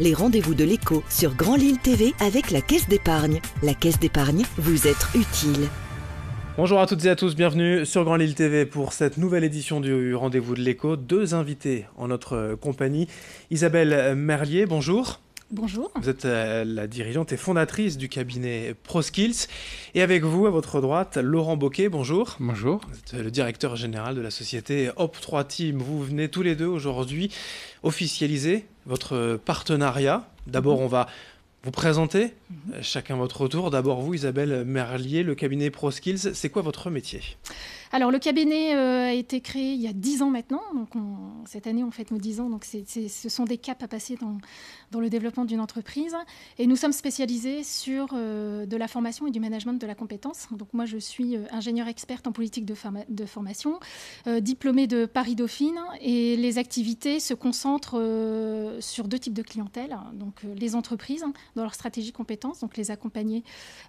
les rendez-vous de l'écho sur Grand Lille TV avec la Caisse d'épargne. La Caisse d'épargne, vous être utile. Bonjour à toutes et à tous, bienvenue sur Grand Lille TV pour cette nouvelle édition du Rendez-vous de l'écho. Deux invités en notre compagnie. Isabelle Merlier, bonjour. Bonjour. Vous êtes la dirigeante et fondatrice du cabinet ProSkills. Et avec vous, à votre droite, Laurent Bocquet, bonjour. Bonjour. Vous êtes le directeur général de la société Op3 Team. Vous venez tous les deux aujourd'hui officialiser votre partenariat. D'abord, on va vous présenter chacun votre tour. D'abord vous, Isabelle Merlier, le cabinet ProSkills. C'est quoi votre métier ? Alors, le cabinet a été créé il y a 10 ans maintenant. Donc, cette année, on fête nos 10 ans. Donc, ce sont des caps à passer dans le développement d'une entreprise. Et nous sommes spécialisés sur de la formation et du management de la compétence. Donc, moi, je suis ingénieure experte en politique de formation, diplômée de Paris-Dauphine. Et les activités se concentrent sur deux types de clientèle. Donc, les entreprises dans leur stratégie compétence. Donc, les accompagner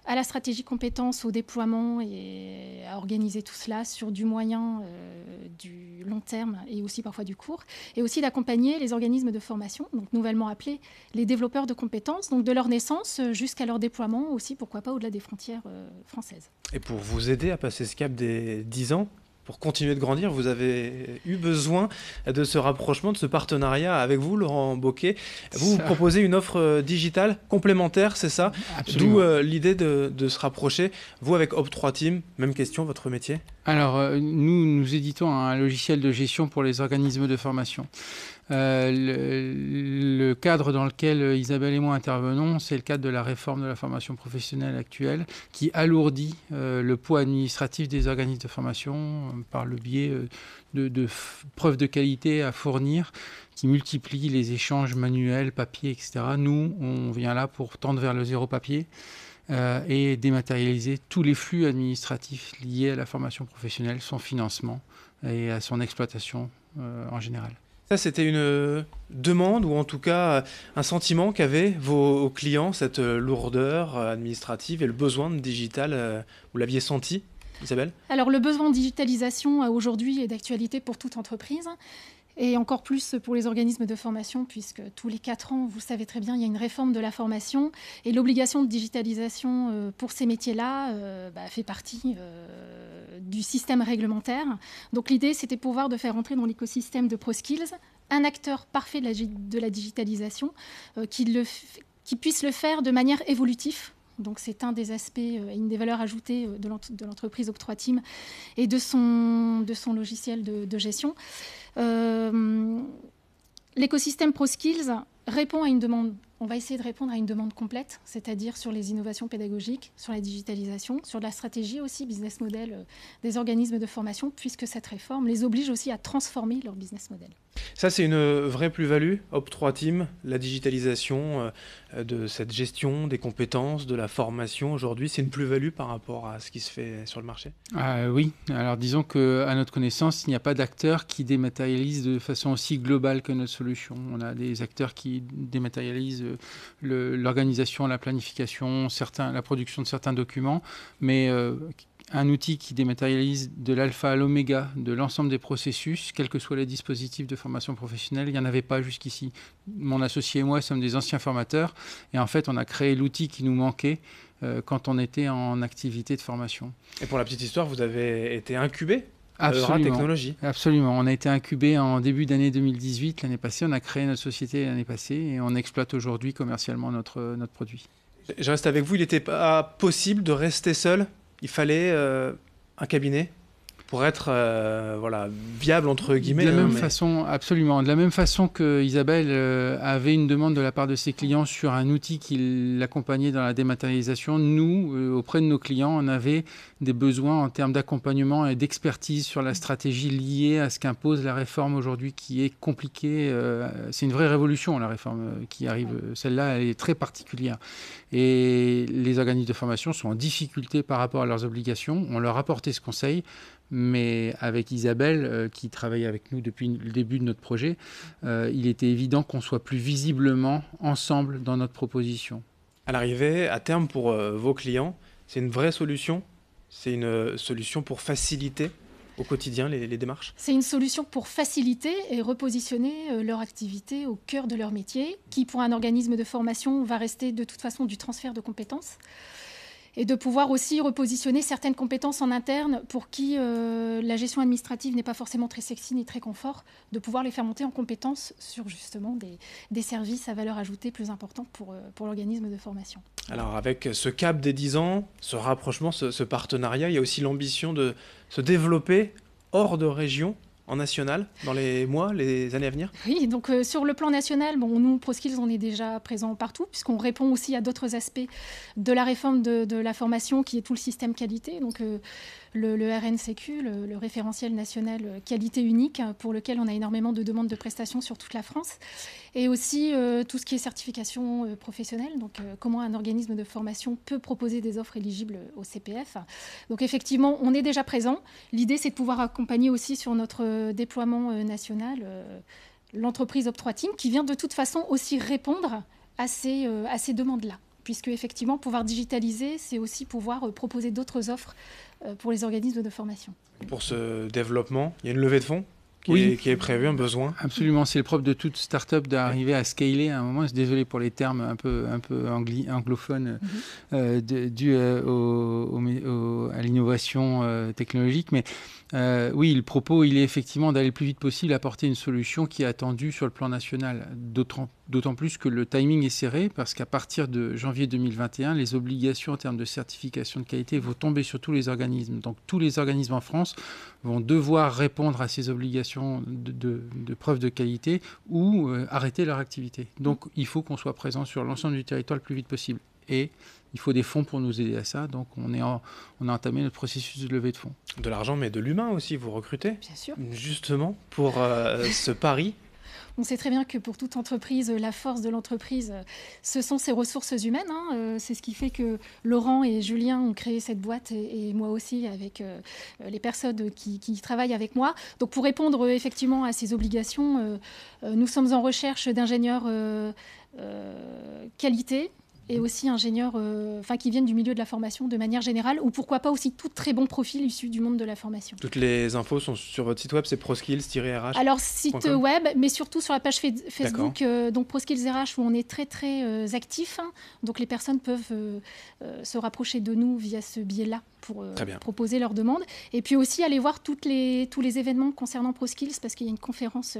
à la stratégie compétence, au déploiement et à organiser tout cela sur du moyen, du long terme et aussi parfois du court, et aussi d'accompagner les organismes de formation, donc nouvellement appelés les développeurs de compétences, donc de leur naissance jusqu'à leur déploiement aussi, pourquoi pas au-delà des frontières françaises. Et pour vous aider à passer ce cap des 10 ans, pour continuer de grandir, vous avez eu besoin de ce rapprochement, de ce partenariat avec vous, Laurent Bocquet. Vous proposez une offre digitale complémentaire, c'est ça ? Absolument. D'où l'idée de se rapprocher. Vous, avec Op3 Team, même question, votre métier ? Alors, nous éditons un logiciel de gestion pour les organismes de formation. Le cadre dans lequel Isabelle et moi intervenons, c'est le cadre de la réforme de la formation professionnelle actuelle qui alourdit le poids administratif des organismes de formation par le biais de preuves de qualité à fournir qui multiplient les échanges manuels, papier, etc. Nous, on vient là pour tendre vers le zéro papier et dématérialiser tous les flux administratifs liés à la formation professionnelle, son financement et à son exploitation en général. Ça, c'était une demande ou en tout cas un sentiment qu'avaient vos clients, cette lourdeur administrative et le besoin de digital, vous l'aviez senti, Isabelle ? Alors, le besoin de digitalisation aujourd'hui est d'actualité pour toute entreprise. Et encore plus pour les organismes de formation, puisque tous les 4 ans, vous le savez très bien, il y a une réforme de la formation. Et l'obligation de digitalisation pour ces métiers-là fait partie du système réglementaire. Donc l'idée, c'était de faire entrer dans l'écosystème de ProSkills un acteur parfait de la digitalisation qui puisse le faire de manière évolutive. Donc c'est un des aspects, une des valeurs ajoutées de l'entreprise Op3 Team et de son logiciel de gestion. L'écosystème ProSkills répond à une demande. On va essayer de répondre à une demande complète, c'est-à-dire sur les innovations pédagogiques, sur la digitalisation, sur la stratégie aussi, business model des organismes de formation, puisque cette réforme les oblige aussi à transformer leur business model. Ça, c'est une vraie plus-value, Op3 Team, la digitalisation de cette gestion des compétences, de la formation aujourd'hui, c'est une plus-value par rapport à ce qui se fait sur le marché ? Oui, alors disons qu'à notre connaissance, il n'y a pas d'acteur qui dématérialise de façon aussi globale que notre solution. On a des acteurs qui dématérialisent l'organisation, la planification, la production de certains documents, mais un outil qui dématérialise de l'alpha à l'oméga de l'ensemble des processus, quels que soient les dispositifs de formation professionnelle, il n'y en avait pas jusqu'ici. Mon associé et moi sommes des anciens formateurs et en fait on a créé l'outil qui nous manquait quand on était en activité de formation. Et pour la petite histoire, vous avez été incubé ? Absolument. Technologie. Absolument. On a été incubé en début d'année 2018, l'année passée. On a créé notre société l'année passée et on exploite aujourd'hui commercialement notre produit. Je reste avec vous. Il n'était pas possible de rester seul. Il fallait un cabinet pour être viable, entre guillemets. De la même façon, absolument. De la même façon que Isabelle avait une demande de la part de ses clients sur un outil qui l'accompagnait dans la dématérialisation, nous, auprès de nos clients, on avait des besoins en termes d'accompagnement et d'expertise sur la stratégie liée à ce qu'impose la réforme aujourd'hui, qui est compliquée. C'est une vraie révolution, la réforme qui arrive. Celle-là, elle est très particulière. Et les organismes de formation sont en difficulté par rapport à leurs obligations. On leur a apporté ce conseil. Mais avec Isabelle, qui travaille avec nous depuis le début de notre projet, il était évident qu'on soit plus visiblement ensemble dans notre proposition. À l'arrivée, à terme, pour vos clients, c'est une vraie solution ? C'est une solution pour faciliter au quotidien les démarches? C'est une solution pour faciliter et repositionner leur activité au cœur de leur métier, qui pour un organisme de formation va rester de toute façon du transfert de compétences, et de pouvoir aussi repositionner certaines compétences en interne pour qui la gestion administrative n'est pas forcément très sexy ni très confort, de pouvoir les faire monter en compétences sur justement des services à valeur ajoutée plus importants pour l'organisme de formation. Alors avec ce cap des 10 ans, ce rapprochement, ce partenariat, il y a aussi l'ambition de se développer hors de région, en national, dans les mois, les années à venir? Oui, donc sur le plan national, nous, ProSkills, on est déjà présent partout, puisqu'on répond aussi à d'autres aspects de la réforme de la formation, qui est tout le système qualité, donc le RNCQ, le référentiel national qualité unique, pour lequel on a énormément de demandes de prestations sur toute la France, et aussi tout ce qui est certification professionnelle, donc comment un organisme de formation peut proposer des offres éligibles au CPF. Donc effectivement, on est déjà présent. L'idée, c'est de pouvoir accompagner aussi sur notre déploiement national l'entreprise Op3 Team, qui vient de toute façon aussi répondre à ces demandes-là. Puisque effectivement, pouvoir digitaliser, c'est aussi pouvoir proposer d'autres offres pour les organismes de formation. Pour ce développement, il y a une levée de fonds qui est prévue, un besoin? Absolument, c'est le propre de toute start-up d'arriver à scaler à un moment. Désolé pour les termes un peu anglophones dus à l'innovation technologique, mais oui, le propos, il est effectivement d'aller le plus vite possible, apporter une solution qui est attendue sur le plan national. D'autant plus que le timing est serré, parce qu'à partir de janvier 2021, les obligations en termes de certification de qualité vont tomber sur tous les organismes. Donc tous les organismes en France vont devoir répondre à ces obligations de preuve de qualité ou arrêter leur activité. Donc il faut qu'on soit présent sur l'ensemble du territoire le plus vite possible. Et il faut des fonds pour nous aider à ça. Donc on a entamé notre processus de levée de fonds. De l'argent, mais de l'humain aussi, vous recrutez? Bien sûr. Justement, pour ce pari. On sait très bien que pour toute entreprise, la force de l'entreprise, ce sont ses ressources humaines. C'est ce qui fait que Laurent et Julien ont créé cette boîte, et moi aussi, avec les personnes qui travaillent avec moi. Donc pour répondre effectivement à ces obligations, nous sommes en recherche d'ingénieurs qualité, et aussi ingénieurs qui viennent du milieu de la formation de manière générale, ou pourquoi pas aussi tout très bon profil issu du monde de la formation. Toutes les infos sont sur votre site web, c'est proskills-rh. Alors site web, mais surtout sur la page Facebook, donc ProSkills RH, où on est très très actifs. Donc les personnes peuvent se rapprocher de nous via ce biais-là pour proposer leurs demandes. Et puis aussi aller voir tous les événements concernant ProSkills, parce qu'il y a une conférence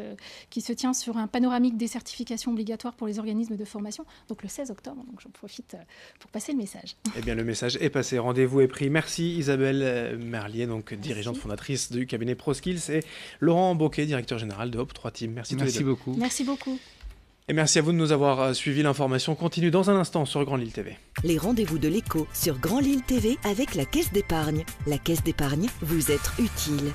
qui se tient sur un panoramique des certifications obligatoires pour les organismes de formation, donc le 16 octobre. Donc j'en profite pour passer le message. Eh bien, le message est passé. Rendez-vous est pris. Merci Isabelle Merlier, donc dirigeante fondatrice du cabinet ProSkills, et Laurent Bocquet, directeur général de Op3 Team. Merci tous les deux. Beaucoup. Merci beaucoup. Et merci à vous de nous avoir suivis. L'information continue dans un instant sur Grand Lille TV. Les rendez-vous de l'écho sur Grand Lille TV avec la Caisse d'épargne. La Caisse d'épargne, vous êtes utile.